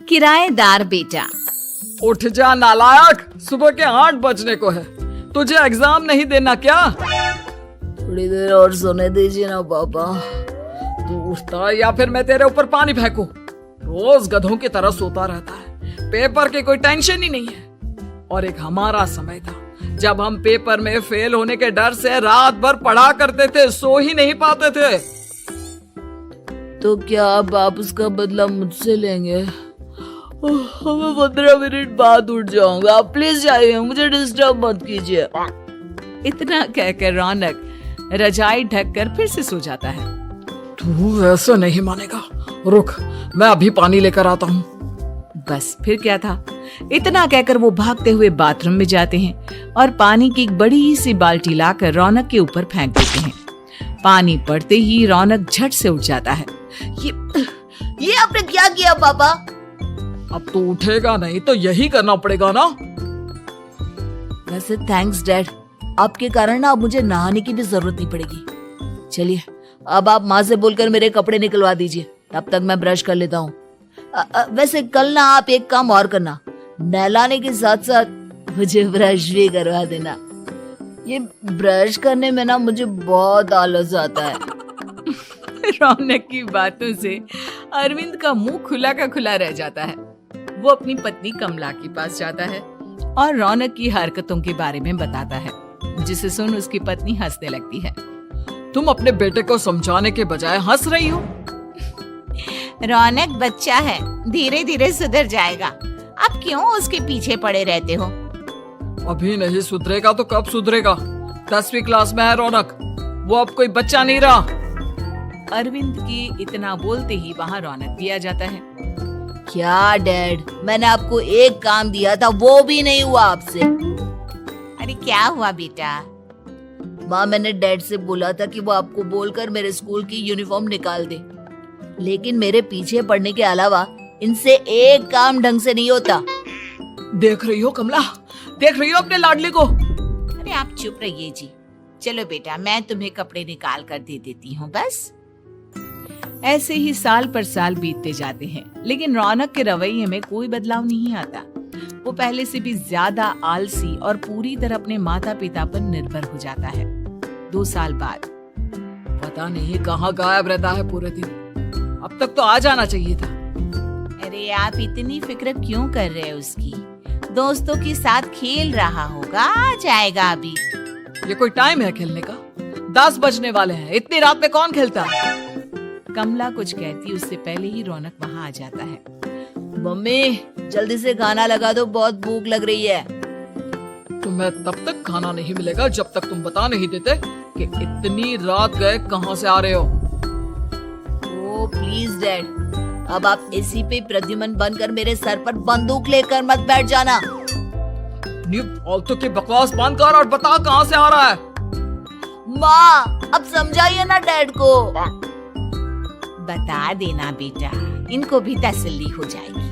किराएदार बेटा। उठ जा नालायक, सुबह के 8 बजने को है। तुझे एग्जाम नहीं देना क्या? थोड़ी देर और सोने दीजिए ना पापा। तू उठता या फिर मैं तेरे ऊपर पानी फेंकूं? रोज गधों की तरह सोता रहता है, पेपर की कोई टेंशन ही नहीं है। और एक हमारा समय था जब हम पेपर में फेल होने के डर से रात भर पढ़ा करते थे, सो ही नहीं पाते थे। तो क्या अब आप उसका बदला मुझसे लेंगे? मैं 15 मिनट बाद उठ जाऊंगा, आप प्लीज जाइए, मुझे डिस्टर्ब मत कीजिए। इतना कहकर रौनक रजाई ढककर फिर से सो जाता है। तू ऐसे नहीं मानेगा, रुक मैं अभी पानी लेकर आता हूँ। बस फिर क्या था, इतना कहकर वो भागते हुए बाथरूम में जाते हैं और पानी की एक बड़ी सी बाल्टी लाकर रौनक के ऊपर फेंक देते हैं। पानी पड़ते ही रौनक झट से उठ जाता है। ये आपने क्या किया पापा? अब तो उठेगा नहीं तो यही करना पड़ेगा ना। वैसे थैंक्स डैड, आपके कारण ना अब मुझे नहाने की भी जरूरत नहीं पड़ेगी। चलिए अब आप माँ से बोलकर मेरे कपड़े निकलवा दीजिए, तब तक मैं ब्रश कर लेता हूँ। वैसे कल ना आप एक काम और करना, नहलाने के साथ साथ मुझे ब्रश भी करवा देना। ये ब्रश करने में ना मुझे बहुत आलस आता है। रौनक की बातों से अरविंद का मुंह खुला का खुला रह जाता है। वो अपनी पत्नी कमला के पास जाता है और रौनक की हरकतों के बारे में बताता है, जिसे सुन उसकी पत्नी हंसने लगती है। तुम अपने बेटे को समझाने के बजाय हंस रही हो। रौनक बच्चा है, धीरे धीरे सुधर जाएगा, आप क्यों उसके पीछे पड़े रहते हो? अभी नहीं सुधरेगा तो कब सुधरेगा? 10वीं क्लास में है रौनक, वो अब कोई बच्चा नहीं रहा। अरविंद की इतना बोलते ही वहाँ रौनक भी आ जाता है। क्या डैड, मैंने आपको एक काम दिया था, वो भी नहीं हुआ आपसे। अरे क्या हुआ बेटा? माँ, मैंने डैड से बोला था कि वो आपको बोलकर मेरे स्कूल की यूनिफॉर्म निकाल दे, लेकिन मेरे पीछे पड़ने के अलावा इनसे एक काम ढंग से नहीं होता। देख रही हो कमला, देख रही हो अपने लाडले को? अरे आप चुप रहिए जी। चलो बेटा, मैं तुम्हें कपड़े निकाल कर दे देती हूँ। बस ऐसे ही साल पर साल बीतते जाते हैं, लेकिन रौनक के रवैये में कोई बदलाव नहीं आता। वो पहले से भी ज्यादा आलसी और पूरी तरह अपने माता पिता पर निर्भर हो जाता है। 2 साल बाद पता नहीं कहाँ गायब रहता है पूरे दिन, अब तक तो आ जाना चाहिए था। अरे आप इतनी फिक्र क्यों कर रहे हो उसकी? दोस्तों के साथ खेल रहा होगा, आ जाएगा अभी। ये कोई टाइम है खेलने का? 10 बजने वाले हैं, इतनी रात में कौन खेलता है? कमला कुछ कहती उससे पहले ही रौनक वहाँ आ जाता है। मम्मी जल्दी से खाना लगा दो, बहुत भूख लग रही है। तुम्हें तब तक खाना नहीं मिलेगा जब तक तुम बता नहीं देते कि इतनी रात गए कहाँ से आ रहे हो। ओह प्लीज डैड, अब आप एसी पे प्रद्युमन बनकर मेरे सर पर बंदूक लेकर मत बैठ जाना। फालतू की बकवास बंद कर और बता कहाँ से आ रहा है। माँ अब समझाइए ना डैड को। बता देना बेटा, इनको भी तसल्ली हो जाएगी।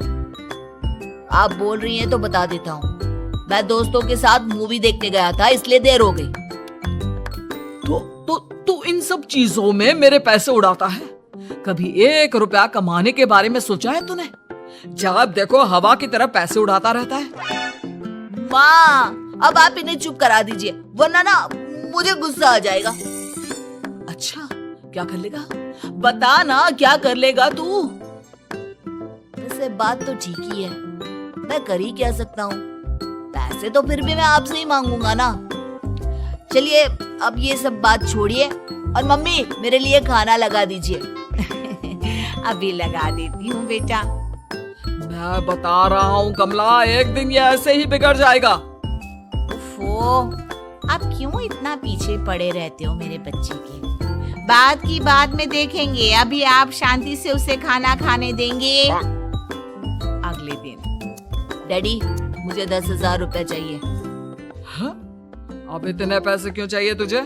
आप बोल रही हैं तो बता देता हूँ, मैं दोस्तों के साथ मूवी देखने गया था, इसलिए देर हो गई। तो इन सब चीजों में मेरे पैसे उड़ाता है। कभी 1 रुपया कमाने के बारे में सोचा है तूने? जब देखो हवा की तरह पैसे उड़ाता रहता है। माँ अब आप इन्हें चुप करा दीजिए, वरना ना मुझे गुस्सा आ जाएगा। अच्छा क्या कर लेगा? बता ना क्या कर लेगा तू? वैसे बात तो ठीक ही है, मैं कर ही क्या सकता हूँ? पैसे तो फिर भी मैं आपसे ही मांगूंगा ना। चलिए अब ये सब बात छोड़िए और मम्मी मेरे लिए खाना लगा दीजिए। अभी लगा देती हूँ बेटा। मैं बता रहा हूँ कमला, एक दिन ये ऐसे ही बिगड़ जाएगा। ओफो, आप क्यों इतना पीछे पड़े रहते हो मेरे बच्चे के? बात की बाद में देखेंगे, अभी आप शांति से उसे खाना खाने देंगे। अगले दिन डैडी मुझे 10,000 रुपए चाहिए। हाँ? अब इतने पैसे क्यों चाहिए तुझे?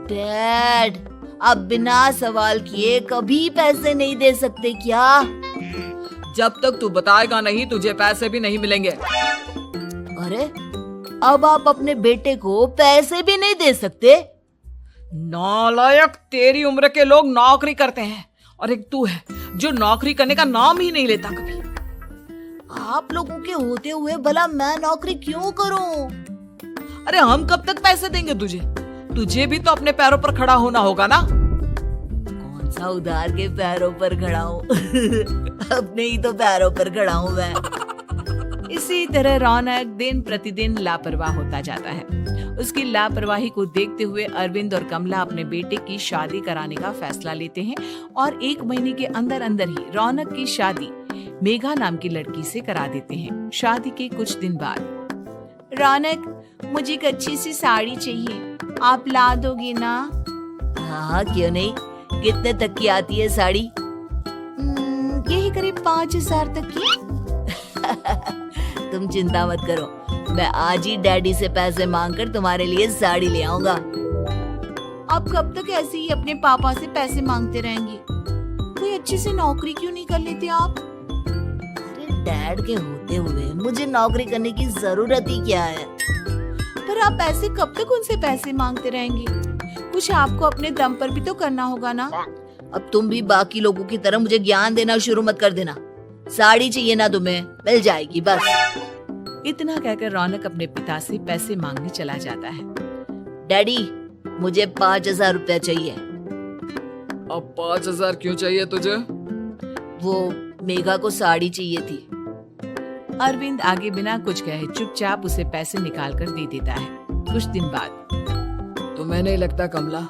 डैड अब बिना सवाल किए कभी पैसे नहीं दे सकते क्या? जब तक तू बताएगा नहीं तुझे पैसे भी नहीं मिलेंगे। अरे अब आप अपने बेटे को पैसे भी नहीं दे सकते? नालायक, तेरी उम्र के लोग नौकरी करते हैं और एक तू है जो नौकरी करने का नाम ही नहीं लेता कभी। आप लोगों के होते हुए भला मैं नौकरी क्यों करूं? अरे हम कब तक पैसे देंगे तुझे? तुझे भी तो अपने पैरों पर खड़ा होना होगा ना। कौन सा उधार के पैरों पर खड़ा हूँ? अपने ही तो पैरों पर खड़ा हूँ मैं। इसी तरह रौनक दिन प्रतिदिन लापरवाह होता जाता है। उसकी लापरवाही को देखते हुए अरविंद और कमला अपने बेटे की शादी कराने का फैसला लेते हैं और 1 महीने के अंदर अंदर ही रौनक की शादी मेघा नाम की लड़की से करा देते हैं। शादी के कुछ दिन बाद, रौनक, मुझे एक अच्छी सी साड़ी चाहिए, आप ला दोगे ना? हाँ, क्यों नहीं। कितने तक की आती है साड़ी? यही करीब 5,000 तक की। तुम चिंता मत करो, मैं आज ही डैडी से पैसे मांगकर तुम्हारे लिए साड़ी ले आऊंगा। आप कब तक ऐसे ही अपने पापा से पैसे मांगते रहेंगे? कोई अच्छी सी नौकरी क्यों नहीं कर लेते आप? अरे डैड के होते हुए मुझे नौकरी करने की जरूरत ही क्या है? पर आप ऐसे कब तक उनसे पैसे मांगते रहेंगे? कुछ आपको अपने दम पर भी तो करना होगा ना। अब तुम भी बाकी लोगों की तरह मुझे ज्ञान देना शुरू मत कर देना। साड़ी चाहिए ना तुम्हें, मिल जाएगी बस। इतना कहकर रौनक अपने पिता से पैसे मांगने चला जाता है। डैडी, मुझे 5,000 रुपया चाहिए। अब 5,000 क्यों चाहिए तुझे? वो मेघा को साड़ी चाहिए थी। अरविंद आगे बिना कुछ कहे चुपचाप उसे पैसे निकाल कर दे देता है। कुछ दिन बाद, तुम्हें नहीं लगता कमला,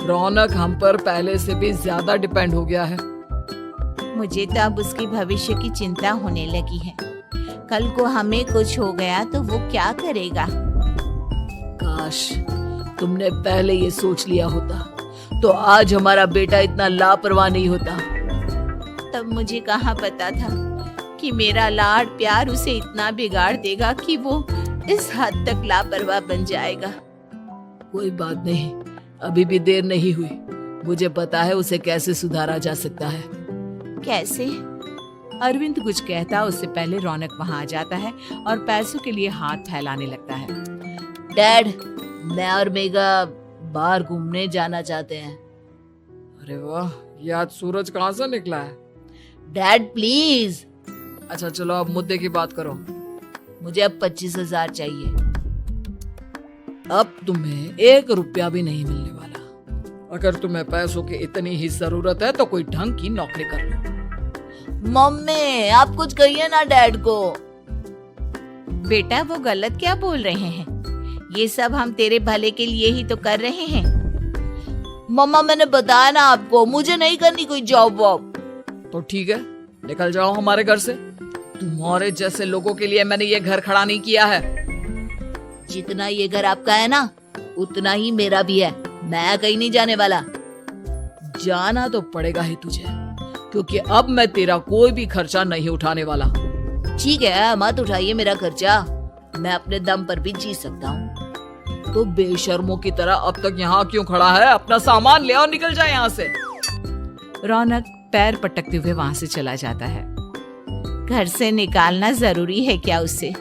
रौनक हम पर पहले से भी ज्यादा डिपेंड हो गया है? मुझे तो अब उसके भविष्य की चिंता होने लगी है। कल को हमें कुछ हो गया तो वो क्या करेगा? काश तुमने पहले ये सोच लिया होता तो आज हमारा बेटा इतना लापरवाह नहीं होता। तब मुझे कहाँ पता था कि मेरा लाड प्यार उसे इतना बिगाड़ देगा कि वो इस हद तक लापरवाह बन जाएगा। कोई बात नहीं, अभी भी देर नहीं हुई। मुझे पता है उसे कैसे सुधारा जा सकता है। कैसे? अरविंद कुछ कहता उससे पहले रौनक वहां आ जाता है और पैसों के लिए हाथ फैलाने लगता है। डैड, मैं और मेघा बाहर घूमने जाना चाहते हैं। अरे वाह, ये आज सूरज कहाँ से निकला है? Dad please. अच्छा चलो अब मुद्दे की बात करो। मुझे अब 25,000 चाहिए। अब तुम्हें 1 रुपया भी नहीं मिलने वाला। अगर तुम्हें पैसों की इतनी ही जरूरत है तो कोई ढंग की नौकरी कर लो। मम्मी, आप कुछ कहिए ना डैड को। बेटा, वो गलत क्या बोल रहे हैं? ये सब हम तेरे भले के लिए ही तो कर रहे हैं। मम्मा, मैंने बताया ना आपको, मुझे नहीं करनी कोई जॉब वॉब। तो ठीक है, निकल जाओ हमारे घर से। तुम्हारे जैसे लोगों के लिए मैंने ये घर खड़ा नहीं किया है। जितना ये घर आपका है ना, उतना ही मेरा भी है। मैं कहीं नहीं जाने वाला। जाना तो पड़ेगा ही तुझे, क्योंकि अब मैं तेरा कोई भी खर्चा नहीं उठाने वाला। ठीक है, मत उठाइए मेरा खर्चा, मैं अपने दम पर भी जी सकता हूँ। तो बेशर्मों की तरह अब तक यहाँ क्यों खड़ा है? अपना सामान ले और निकल जाए यहाँ से। रौनक पैर पटकते हुए वहां से चला जाता है। घर से निकालना जरूरी है क्या उसे?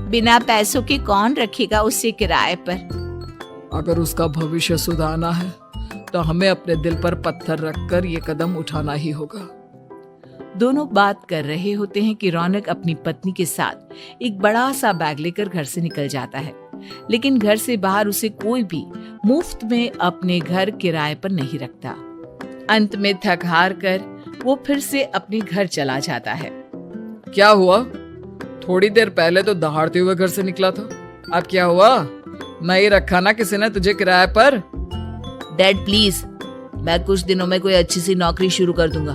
बिना पैसों के कौन रखेगा उसे किराए पर? अगर उसका भविष्य सुधारना है तो हमें अपने दिल पर पत्थर रखकर ये कदम उठाना ही होगा। दोनों बात कर रहे होते हैं कि रौनक अपनी पत्नी के साथ एक बड़ा सा बैग लेकर घर से निकल जाता है, लेकिन घर से बाहर उसे कोई भी मुफ्त में अपने घर किराए पर नहीं रखता। अंत में थक हार कर वो फिर से अपने घर चला जाता है। क्या हुआ? थोड़ी देर पहले तो दहाड़ते हुए घर से निकला था, अब क्या हुआ? नहीं रखा ना किसी ने तुझे किराए पर? डैड प्लीज, मैं कुछ दिनों में कोई अच्छी सी नौकरी शुरू कर दूंगा।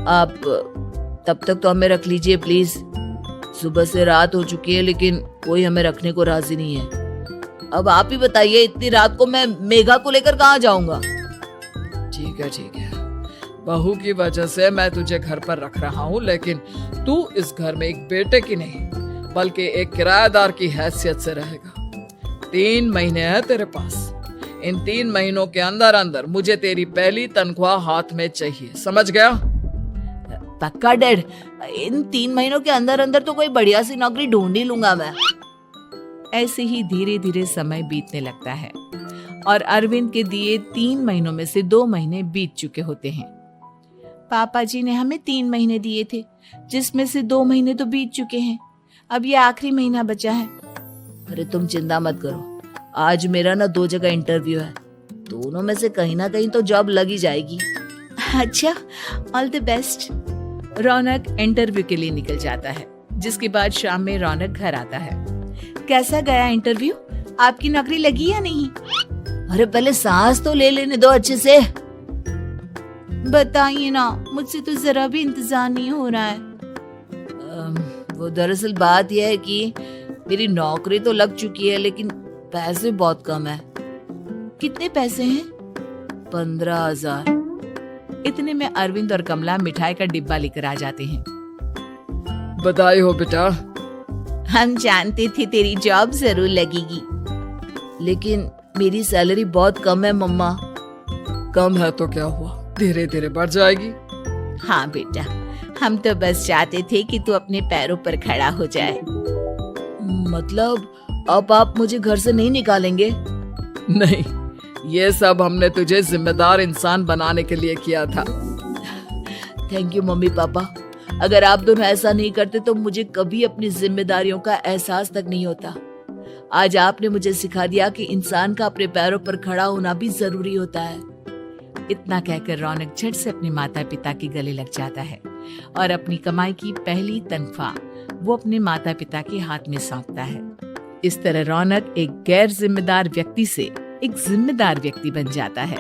आप तब तक तो हमें रख लीजिए प्लीज। सुबह से रात हो चुकी है लेकिन कोई हमें रखने को राजी नहीं है। अब आप ही बताइए, इतनी रात को मैं मेघा को लेकर कहाँ जाऊंगा? ठीक है, बहू की वजह से मैं तुझे घर पर रख रहा हूँ, लेकिन तू इस घर में एक बेटे की नहीं बल्कि एक किराएदार की हैसियत से रहेगा। 3 महीने हैं तेरे पास। इन 3 महीनों के अंदर अंदर मुझे तेरी पहली तनख्वाह हाथ में चाहिए, समझ गया? पक्का डैड, इन 3 महीनों के अंदर अंदर तो कोई बढ़िया सी नौकरी ढूंढ ही लूंगा मैं। ऐसे ही धीरे धीरे समय बीतने लगता है और अरविंद के दिए 3 महीनों में से 2 महीने बीत चुके होते हैं। पापा जी ने हमें 3 महीने दिए थे, जिसमें से 2 महीने तो बीत चुके हैं। अब ये आखिरी महीना बचा है। अरे तुम चिंता मत करो, आज मेरा ना 2 जगह इंटरव्यू है, दोनों में से कहीं ना कहीं तो जॉब लगी जाएगी। अच्छा, all the best. Raunak interview के लिए निकल जाता है, जिसके बाद शाम में रौनक घर आता है। कैसा गया इंटरव्यू? आपकी नौकरी लगी या नहीं? अरे पहले सांस तो ले लेने दो अच्छे से। बताइए ना, मुझसे तो जरा भी इंतजार नहीं हो रहा है। वो दरअसल बात यह है कि मेरी नौकरी तो लग चुकी है, लेकिन पैसे बहुत कम है। कितने पैसे हैं? 15,000। इतने में अरविंद और कमला मिठाई का डिब्बा लेकर आ जाते हैं। बधाई हो बेटा। हम जानते थे तेरी जॉब जरूर लगेगी। लेकिन मेरी सैलरी बहुत कम है मम्मा। कम है तो क्या हुआ, धीरे धीरे बढ़ जाएगी। हाँ बेटा, हम तो बस चाहते थे कि तू अपने पैरों पर खड़ा हो जाए। मतलब अब आप मुझे घर से नहीं निकालेंगे? नहीं, ये सब हमने तुझे जिम्मेदार इंसान बनाने के लिए किया था। Thank you mummy papa. अगर आप दोनों ऐसा नहीं करते तो मुझे कभी अपनी जिम्मेदारियों का एहसास तक नहीं होता। आज आपने मुझे सिखा दिया कि इंसान का अपने पैरों पर खड़ा होना भी जरूरी होता है। इतना कहकर रौनक झट से अपने माता पिता के गले लग जाता है और अपनी कमाई की पहली तनख्वाह वो अपने माता पिता के हाथ में सौंपता है। इस तरह रौनक एक गैर जिम्मेदार व्यक्ति से एक जिम्मेदार व्यक्ति बन जाता है।